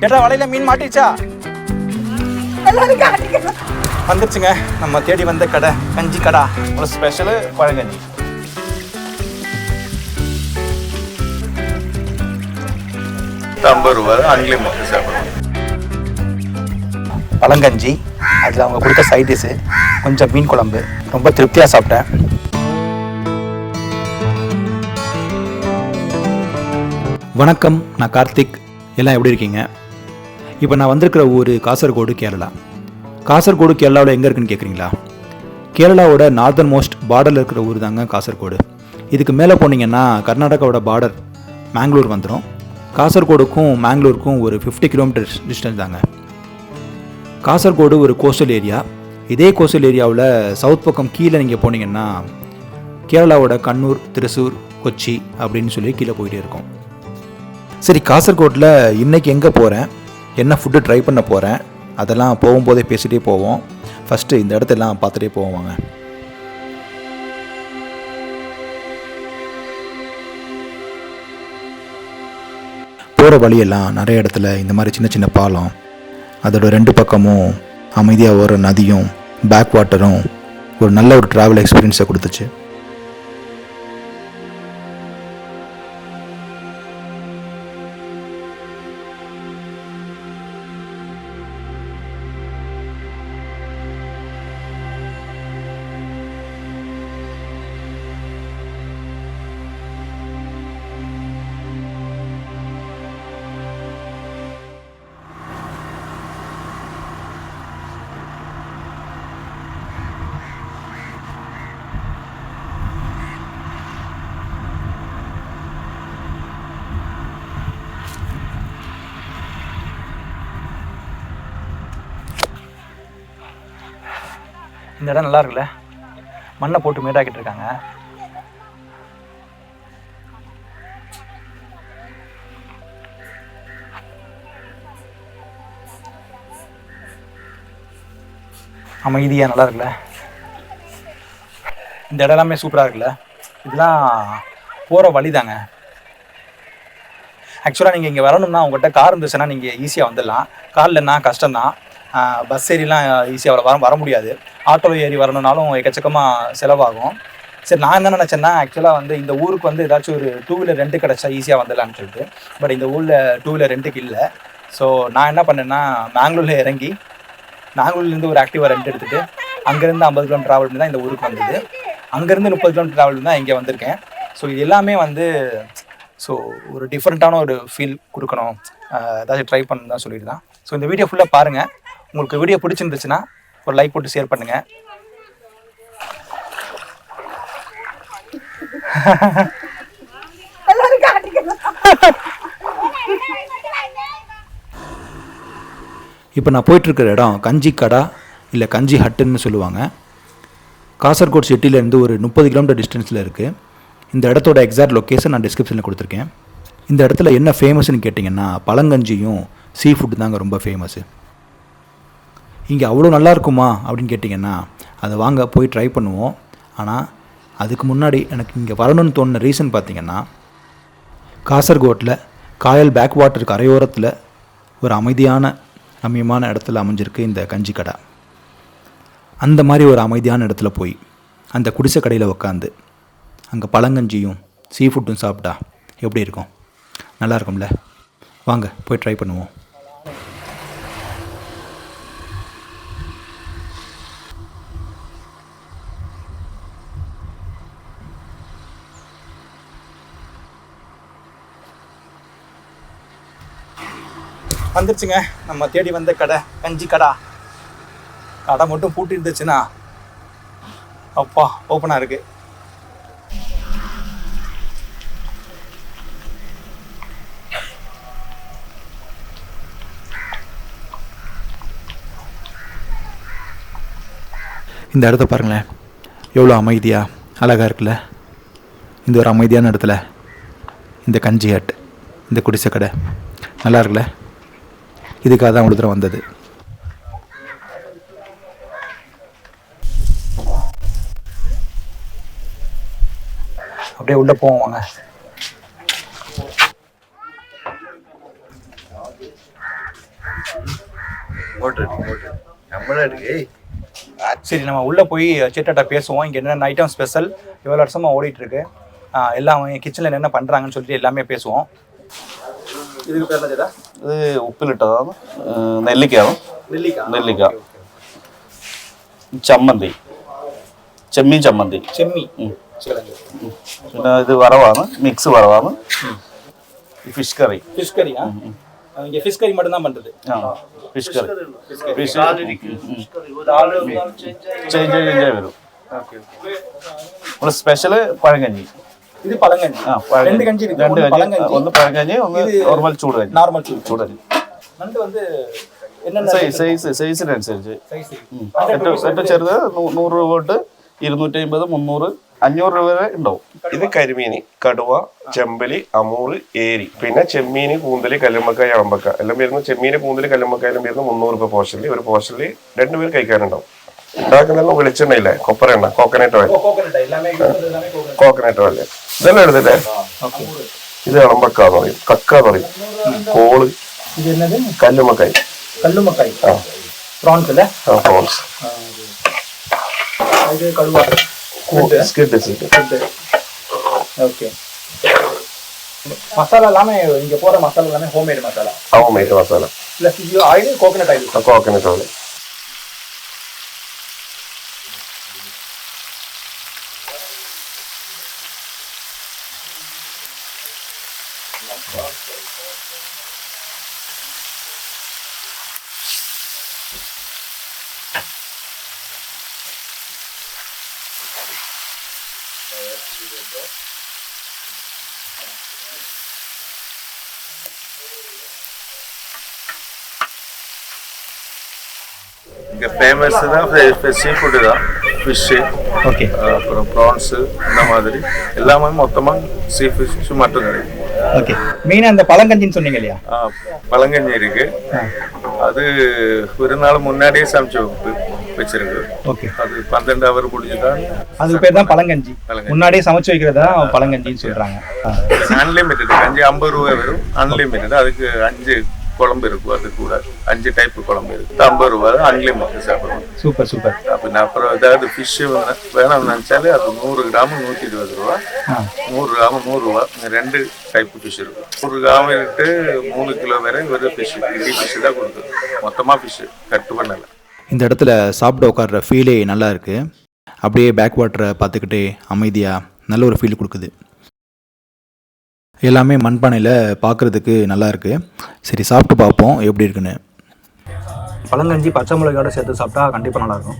ஏடா வலையில மீன் மாட்டிச்சா? வந்துருச்சுங்க நம்ம தேடி வந்த கடை, கஞ்சி கடை. ஒரு ஸ்பெஷலு பழங்கஞ்சி. பழங்கஞ்சி, அதில் அவங்க கொடுத்த சைட் டிஷ்ஷு, கொஞ்சம் மீன் குழம்பு, ரொம்ப திருப்தியாக சாப்பிட்டேன். வணக்கம், நான் கார்த்திக். எல்லாம் எப்படி இருக்கீங்க? இப்போ நான் வந்திருக்கிற ஊர் காசர்கோடு, கேரளா. காசர்கோடு கேரளாவில் எங்கே இருக்குன்னு கேட்குறீங்களா? கேரளாவோட நார்தன் மோஸ்ட் பார்டரில் இருக்கிற ஊர் தாங்க காசர்கோடு. இதுக்கு மேலே போனீங்கன்னா கர்நாடகாவோட பார்டர் மேங்களூர் வந்துடும். காசர்கோடுக்கும் மேங்களூருக்கும் ஒரு 50 கிலோமீட்டர்ஸ் டிஸ்டன்ஸ் தாங்க. காசர்கோடு ஒரு கோஸ்டல் ஏரியா. இதே கோஸ்டல் ஏரியாவில் சவுத் பக்கம் கீழே நீங்கள் போனீங்கன்னா கேரளாவோட கண்ணூர், திருசூர், கொச்சி அப்படின்னு சொல்லி கீழே போயிட்டே இருக்கும். சரி, காசர்கோட்டில் இன்றைக்கி எங்கே போகிறேன், என்ன ஃபுட்டு ட்ரை பண்ண போகிறேன், அதெல்லாம் போகும்போதே பேசிகிட்டே போவோம். ஃபஸ்ட்டு இந்த இடத்தெல்லாம் பார்த்துட்டே போவாங்க. போகிற வழியெல்லாம் நிறைய இடத்துல இந்த மாதிரி சின்ன சின்ன பாலம், அதோட 2 பக்கமும் அமைதியாக ஓடுற நதியும் பேக் வாட்டரும் ஒரு நல்ல ஒரு ட்ராவல் எக்ஸ்பீரியன்ஸை கொடுத்துச்சு. இந்த இடம் நல்லா இருக்குல்ல, மண்ணை போட்டு மேடாக்கிட்டு இருக்காங்க. அமைதியா நல்லா இருக்குல்ல. இந்த இடம் எல்லாமே சூப்பராக இருக்குல்ல. இதெல்லாம் போகிற வழி தாங்க. ஆக்சுவலாக நீங்கள் இங்கே வரணும்னா உங்கள்கிட்ட கார் இருந்துச்சுன்னா நீங்கள் ஈஸியாக வந்துடலாம். கார் இல்லைன்னா கஷ்டம்தான். பஸ் ஏறிலாம் ஈஸியாக வர முடியாது. ஆட்டோவில் ஏறி வரணுன்னாலும் எக்கச்சக்கமாக செலவாகும். சரி, நான் என்ன நினச்சேன்னா, ஆக்சுவலாக வந்து இந்த ஊருக்கு வந்து ஏதாச்சும் ஒரு 2 வீலர் ரெண்ட்டு கிடச்சா ஈஸியாக வந்துடலான்னு சொல்லிட்டு. பட் இந்த ஊரில் 2 வீலர் ரெண்ட்டுக்கு இல்லை. ஸோ நான் என்ன பண்ணேன்னா, மேங்களூரில் இறங்கி மேங்களூர்லேருந்து ஒரு ஆக்டிவா ரெண்ட் எடுத்துகிட்டு அங்கேருந்து 50 கிலோமீட்டர் ட்ராவல் பண்ணி தான் இந்த ஊருக்கு வந்தது. அங்கேருந்து 30 கிலோமீட்டர் ட்ராவல் பண்ணி தான் இங்கே வந்திருக்கேன். ஸோ இது எல்லாமே வந்து ஒரு டிஃப்ரெண்ட்டான ஒரு ஃபீல் கொடுக்கணும், ஏதாச்சும் ட்ரை பண்ணணும் தான் சொல்லிட்டு தான். ஸோ இந்த வீடியோ ஃபுல்லாக பாருங்கள். உங்களுக்கு வீடியோ பிடிச்சிருந்துச்சுன்னா ஒரு லைக் போட்டு ஷேர் பண்ணுங்கள். இப்போ நான் போயிட்டுருக்கிற இடம் கஞ்சி கடா இல்லை கஞ்சி ஹட்டுன்னு சொல்லுவாங்க. காசர்கோடு சிட்டிலேருந்து ஒரு 30 கிலோமீட்டர் டிஸ்டன்ஸில் இருக்குது. இந்த இடத்தோட எக்ஸாக்ட் லொக்கேஷன் நான் டிஸ்கிரிப்ஷனில் கொடுத்துருக்கேன். இந்த இடத்துல என்ன ஃபேமஸ்ன்னு கேட்டிங்கன்னா, பழங்கஞ்சியும் சீ ஃபுட்டு தாங்க ரொம்ப ஃபேமஸ்ஸு. இங்கே அவ்வளோ நல்லா இருக்குமா அப்படின்னு கேட்டிங்கன்னா, அதை வாங்க போய் ட்ரை பண்ணுவோம். ஆனால் அதுக்கு முன்னாடி எனக்கு இங்கே வரணும்னு தோணுன ரீசன் பார்த்திங்கன்னா, காசர்கோட்டில் காயல் பேக் வாட்டர் கரையோரத்தில் ஒரு அமைதியான ரம்மியமான இடத்துல அமைஞ்சிருக்கு இந்த கஞ்சி கடை. அந்த மாதிரி ஒரு அமைதியான இடத்துல போய் அந்த குடிசை கடையில் உக்காந்து அங்கே பழங்கஞ்சியும் சீ ஃபுட்டும் சாப்பிட்டா எப்படி இருக்கும்? நல்லா இருக்கும்ல. வாங்க போய் ட்ரை பண்ணுவோம். வந்துருச்சுங்க நம்ம தேடி வந்த கடை, கஞ்சி கடை. கடை மட்டும் பூட்டி இருந்துச்சுன்னா அப்பா ஓப்பனாக இருக்குது. இந்த இடத்த பாருங்களேன், எவ்வளோ அமைதியாக அழகாக இருக்குல்ல. இந்த ஒரு அமைதியான இடத்துல இந்த கஞ்சி ஹட், இந்த குடிசை கடை நல்லா இருக்குல்ல. இதுக்காக தான் ஒரு தடவை வந்தது. அப்படியே உள்ளே போவாங்க. சரி, நம்ம உள்ளே போய் சேட்டாட்ட பேசுவோம். இங்கே என்னென்ன ஐட்டம் ஸ்பெஷல், எவ்வளோ வருஷமாக ஓடிட்டுருக்கு, எல்லாம் கிச்சனில் என்னென்ன பண்ணுறாங்கன்னு சொல்லிட்டு எல்லாமே பேசுவோம். இதுக்கு பேர் என்ன? ഇത് ഉപ്പിലിട്ടതാണ്, നെല്ലിക്കയാണ്. നെല്ലിക്ക, ചമ്മന്തി, ചെമ്മീൻ ചമ്മന്തി. പിന്നെ ഇത് വറവാണ്, മിക്സ് വറവാണ്. Fish curry. ஃபிஷ் கறியா? இங்கே ஃபிஷ் கறி மட்டும் தான் பண்ணுறது. Fish curry. ഫിഷ് ചേഞ്ച് വരും. നമ്മുടെ സ്പെഷ്യൽ പഴങ്കഞ്ഞി. இது பழங்கஞ்சி. ரெண்டு கஞ்சி இருக்கு. ഒന്ന് പഴങ്കഞ്ഞി, ഒന്ന് നോർമൽ ചൂടുകഞ്ഞി. நார்மல் ചൂടുകഞ്ഞി. நண்டு வந்து என்னென்ன സൈസിനനുസരിച്ച് ഏറ്റവും ചെറുത് 100 രൂപ തൊട്ട് 250, 300, 500 രൂപ വരെ ഉണ്ടാവും. ഇത് കരിമീൻ, കടുവ, ചെമ്പലി, അമൂറ്, ഏരി, പിന്നെ ചെമ്മീൻ, കൂന്തല്, കല്ലുമ്മക്കായ, അളമ്പക്ക എല്ലാം വരുന്നു. ചെമ്മീൻ, കൂന്തല്, കല്ലുമ്മക്കായാലും വരുന്നു 300 രൂപ പോർഷനിൽ. ഒരു പോർഷനിൽ 2 പേർ കഴിക്കാനുണ്ടാവും. ഉണ്ടാക്കുന്നതെല്ലാം വെളിച്ചെണ്ണയില്ലേ, കൊപ്പര എണ്ണ, കോക്കനട്ട് ഓയിൽ. കോക്കനട്ട് ഓയിൽ ഇതെല്ലാം എടുത്തില്ലേ. ഇത് അളമ്പക്കാന്ന് പറയും, കക്കാന്ന് പറയും, കോള്, കല്ലുമ്മക്കായി. கல்லுமக்காய். ப்ரான்ஸ் இல்ல? പ്രോൺസ്. இது கடுவா. ஸ்கிட். ஓகே. மசாலா எல்லாமே இங்க போற மசாலா எல்லாமே ஹோம்மேட் மசாலா. ஹோம்மேட் மசாலா. பிளஸ் இது oil, coconut oil. Coconut oil. இங்கே ஃபேமஸ் தான் சீ ஃபுட்டு தான். ஃபிஷ்ஷு, ஓகே, அப்புறம் ப்ரான்ஸு, இந்த மாதிரி எல்லாமே மொத்தமாக சீ ஃபிஷ் மட்டும் கிடைக்கும். ஓகே. மெயினாக அந்த பழங்கஞ்சின்னு சொன்னீங்க இல்லையா? பழங்கஞ்சி இருக்கு. அது ஒரு நாள் முன்னாடியே சமைச்சு வச்சிருக்கு. ஓகே. அது 12 ஹவர் முடிஞ்சுதான். அதுக்கு பேர் தான் பழங்கஞ்சி. முன்னாடியே சமைச்சு வைக்கிறதா பழங்கஞ்சின்னு சொல்றாங்க. அன்லிமிட்டட் கஞ்சி 50 ரூபா வரும். அன்லிமிட்டட். அதுக்கு 5 குழம்பு இருக்கும். அது கூட 5 டைப் குழம்பு இருக்கு. 50 ரூபா அன்லிமிட்டட் சாப்பிடுவோம். Super super. அப்போ அப்புறம் ஏதாவது ஃபிஷ் வேணும்னு நினைச்சாலே அது 100 கிராம் 120 ரூபா, 100 கிராம் 100 ரூபா. 2 டைப் ஃபிஷ் இருக்கும். 100 கிராம் இருக்கு 3 கிலோ வரை ஒரு ஃபிஷ், இடி ஃபிஷ் தான் கொடுக்குது. மொத்தமாக ஃபிஷ் கட்டு பண்ணல. இந்த இடத்துல சாப்பிட உட்கார்ற ஃபீலே நல்லா இருக்குது. அப்படியே பேக் வாட்டரை பார்த்துக்கிட்டே அமைதியாக நல்ல ஒரு ஃபீல் கொடுக்குது. எல்லாமே மண்பானையில் பார்க்குறதுக்கு நல்லா இருக்குது. சரி, சாப்பிட்டு பார்ப்போம் எப்படி இருக்குன்னு. பழங்கஞ்சி பச்சை மிளகாயோட சேர்த்து சாப்பிட்டா கண்டிப்பாக நல்லாயிருக்கும்.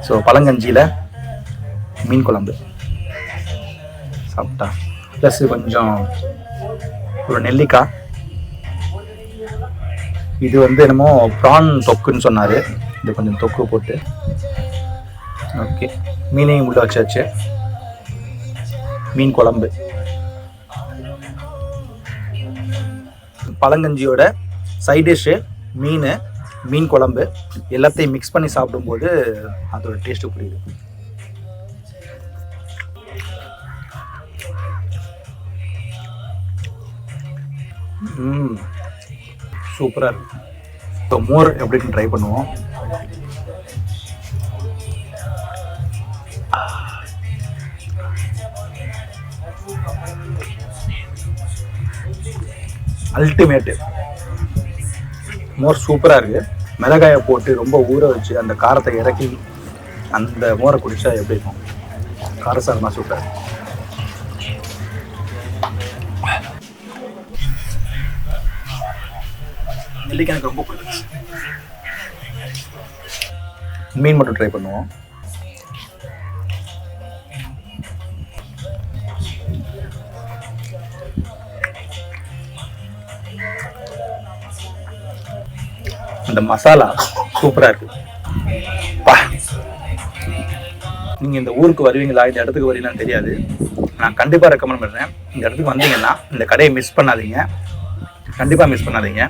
ஸோ பழங்கஞ்சியில் மீன் குழம்பு சாப்பிட்டா, ப்ளஸ் கொஞ்சம் ஒரு நெல்லிக்காய். இது வந்து என்னமோ ப்ரான் தொக்குன்னு சொன்னார். இது கொஞ்சம் தொக்கு போட்டு, ஓகே. மீனையும் உள்ள வச்சாச்சு. மீன் குழம்பு, பழங்கஞ்சியோட சைட் டிஷ்ஷு, மீன் குழம்பு எல்லாத்தையும் மிக்ஸ் பண்ணி சாப்பிடும்போது அதோட டேஸ்ட்டு புரியுது. சூப்பராக இருக்குது. இப்போ மோர் எப்படின்னு ட்ரை பண்ணுவோம். அல்டிமேட்டு. மோர் சூப்பராக இருக்குது. மிளகாயை போட்டு ரொம்ப ஊற வச்சு அந்த காரத்தை இறக்கி அந்த மோரை குடித்தா எப்படி இருக்கும்? காரசாரமாக சூப்பர். நெல்லிக்காய் எனக்கு ரொம்ப பிடிக்கும். மீன் மட்டும் ட்ரை பண்ணுவோம். அந்த மசாலா சூப்பராக இருக்கு. நீங்கள் இந்த ஊருக்கு வருவீங்களா, இந்த இடத்துக்கு வருவீங்களான்னு தெரியாது. நான் கண்டிப்பாக ரெக்கமெண்ட் பண்ணுறேன். இந்த இடத்துக்கு வந்தீங்கன்னா இந்த கடையை மிஸ் பண்ணாதீங்க. கண்டிப்பாக மிஸ் பண்ணாதீங்க.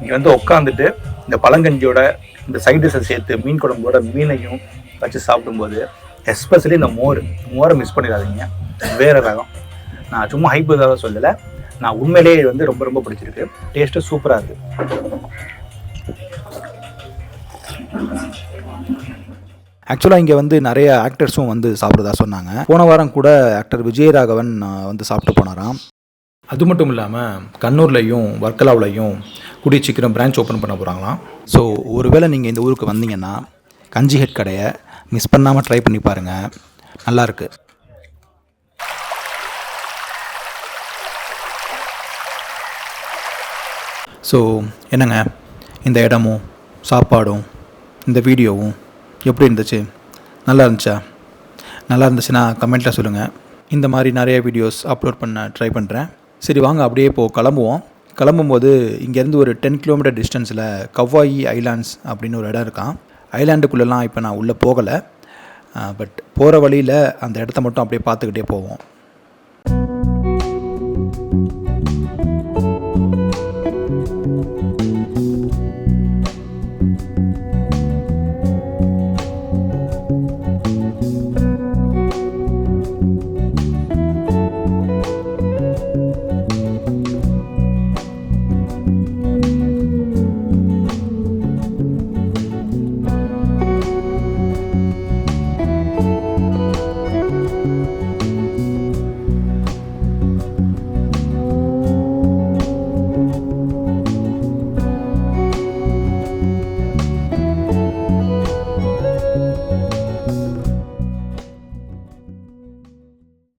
இங்கே வந்து உட்காந்துட்டு இந்த பழங்கஞ்சியோட இந்த சைட் டிஷ்ஷை சேர்த்து மீன் குழம்போட மீனையும் வச்சு சாப்பிடும்போது, எஸ்பெஷலி இந்த மோரை மிஸ் பண்ணிடாதீங்க. வேறு ரகம். நான் சும்மா ஹைப்புக்காக சொல்லலை. நான் உண்மையிலேயே வந்து ரொம்ப ரொம்ப பிடிச்சிருக்கு. டேஸ்ட்டு சூப்பராக இருக்குது. ஆக்சுவலாக இங்கே வந்து நிறைய ஆக்டர்ஸும் வந்து சாப்பிட்றதா சொன்னாங்க. போன வாரம் கூட ஆக்டர் விஜயராகவன் வந்து சாப்பிட்டு போனாராம். அது மட்டும் இல்லாமல் கண்ணூர்லையும் வர்க்கலாவிலையும் கூடிய சீக்கிரம் பிரான்ச் ஓப்பன் பண்ண போகிறாங்களாம். ஸோ ஒருவேளை நீங்கள் இந்த ஊருக்கு வந்தீங்கன்னா கஞ்சி ஹெட் கடையை மிஸ் பண்ணாமல் ட்ரை பண்ணி பாருங்கள், நல்லாயிருக்கு. ஸோ என்னங்க, இந்த இடமும் சாப்பாடும் இந்த வீடியோவும் எப்படி இருந்துச்சு? நல்லா இருந்துச்சா? நல்லா இருந்துச்சுன்னா கமெண்ட்டில் சொல்லுங்கள். இந்த மாதிரி நிறைய வீடியோஸ் அப்லோட் பண்ண ட்ரை பண்ணுறேன். சரி வாங்க அப்படியே இப்போது கிளம்புவோம். கிளம்பும்போது இங்கேருந்து ஒரு 10 கிலோமீட்டர் டிஸ்டன்ஸில் கவ்வாயி ஐலாண்ட்ஸ் அப்படின்னு ஒரு இடம் இருக்கான். ஐலாண்டுக்குள்ளெல்லாம் இப்போ நான் உள்ளே போகலை, பட் போகிற வழியில் அந்த இடத்த மட்டும் அப்படியே பார்த்துக்கிட்டே போவோம்.